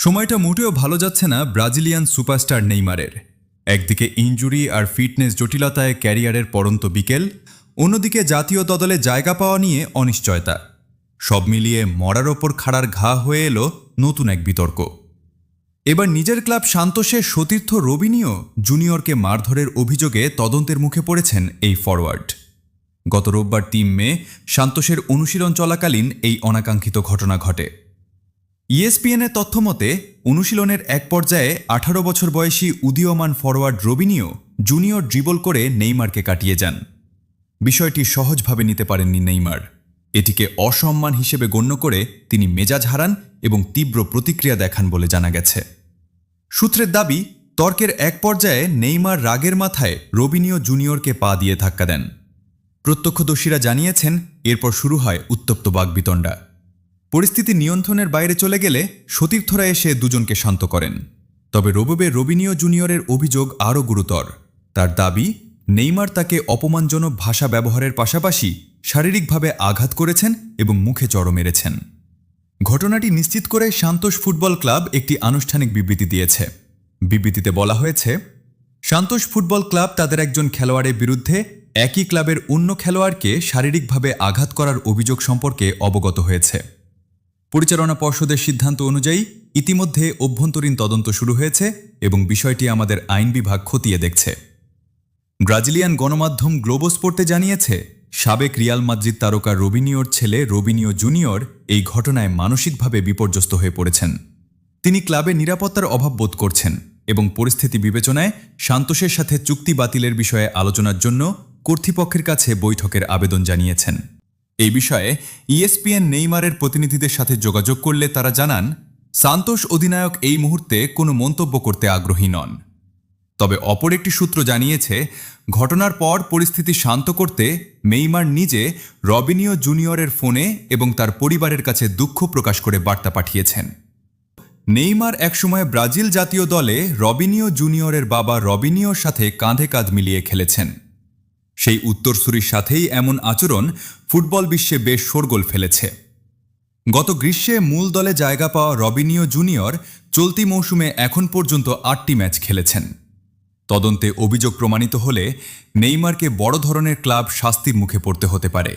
সময়টা মোটেও ভালো যাচ্ছে না ব্রাজিলিয়ান সুপারস্টার নেইমারের। একদিকে ইনজুরি আর ফিটনেস জটিলতায় ক্যারিয়ারের পড়ন্ত বিকেল, অন্যদিকে জাতীয় দলে জায়গা পাওয়া নিয়ে অনিশ্চয়তা। সব মিলিয়ে মরার ওপর খাড়ার ঘা হয়ে এলো নতুন এক বিতর্ক। এবার নিজের ক্লাব সান্তোসের সতীর্থ রবিনিও জুনিয়রকে মারধরের অভিযোগে তদন্তের মুখে পড়েছেন এই ফরওয়ার্ড। গত রোববার ৩ মে সান্তোসের অনুশীলন চলাকালীন এই অনাকাঙ্ক্ষিত ঘটনা ঘটে। ইএসপিএনের তথ্যমতে অনুশীলনের এক পর্যায়ে ১৮ বছর বয়সী উদীয়মান ফরওয়ার্ড রবিনিও জুনিয়র ড্রিবল করে নেইমারকে কাটিয়ে যান। বিষয়টি সহজভাবে নিতে পারেননি নেইমার। এটিকে অসম্মান হিসেবে গণ্য করে তিনি মেজাজ হারান এবং তীব্র প্রতিক্রিয়া দেখান বলে জানা গেছে। সূত্রের দাবি, তর্কের এক পর্যায়ে নেইমার রাগের মাথায় রবিনিও জুনিয়রকে পা দিয়ে ধাক্কা দেন। প্রত্যক্ষদর্শীরা জানিয়েছেন এরপর শুরু হয় উত্তপ্ত বাগবিতণ্ডা। পরিস্থিতি নিয়ন্ত্রণের বাইরে চলে গেলে সতীর্থরা এসে দুজনকে শান্ত করেন। তবে রবিবার রবিনিও জুনিয়রের অভিযোগ আরও গুরুতর। তার দাবি, নেইমার তাকে অপমানজনক ভাষা ব্যবহারের পাশাপাশি শারীরিকভাবে আঘাত করেছেন এবং মুখে চড় মেরেছেন। ঘটনাটি নিশ্চিত করে সান্তোস ফুটবল ক্লাব একটি আনুষ্ঠানিক বিবৃতি দিয়েছে। বিবৃতিতে বলা হয়েছে, সান্তোস ফুটবল ক্লাব তাদের একজন খেলোয়াড়ের বিরুদ্ধে একই ক্লাবের অন্য খেলোয়াড়কে শারীরিকভাবে আঘাত করার অভিযোগ সম্পর্কে অবগত হয়েছে। পরিচালনা পর্ষদের সিদ্ধান্ত অনুযায়ী ইতিমধ্যে অভ্যন্তরীণ তদন্ত শুরু হয়েছে এবং বিষয়টি আমাদের আইন বিভাগ খতিয়ে দেখছে। ব্রাজিলিয়ান গণমাধ্যম গ্লোবো স্পোর্টে জানিয়েছে, সাবেক রিয়াল মাদ্রিদ তারকা রবিনিওর ছেলে রবিনিও জুনিয়র এই ঘটনায় মানসিকভাবে বিপর্যস্ত হয়ে পড়েছেন। তিনি ক্লাবে নিরাপত্তার অভাব বোধ করছেন এবং পরিস্থিতি বিবেচনায় সান্তোসের সাথে চুক্তি বাতিলের বিষয়ে আলোচনার জন্য কর্তৃপক্ষের কাছে বৈঠকের আবেদন জানিয়েছেন। এই বিষয়ে ইএসপিএন নেইমারের প্রতিনিধিদের সাথে যোগাযোগ করলে তারা জানান, সান্তোস অধিনায়ক এই মুহূর্তে কোনো মন্তব্য করতে আগ্রহী নন। তবে অপর একটি সূত্র জানিয়েছে, ঘটনার পর পরিস্থিতি শান্ত করতে নেইমার নিজে রবিনিও জুনিয়রের ফোনে এবং তার পরিবারের কাছে দুঃখ প্রকাশ করে বার্তা পাঠিয়েছেন। নেইমার একসময় ব্রাজিল জাতীয় দলে রবিনিও জুনিয়রের বাবা রবিনিওর সাথে কাঁধে কাঁধ মিলিয়ে খেলেছেন। সেই উত্তরসূরির সাথেই এমন আচরণ ফুটবল বিশ্বে বেশ শোরগোল ফেলেছে। গত গ্রীষ্মে মূল দলে জায়গা পাওয়া রবিনিও জুনিয়র চলতি মৌসুমে এখন পর্যন্ত ৮টি ম্যাচ খেলেছেন। তদন্তে অভিযোগ প্রমাণিত হলে নেইমারকে বড় ধরনের ক্লাব শাস্তির মুখে পড়তে হতে পারে।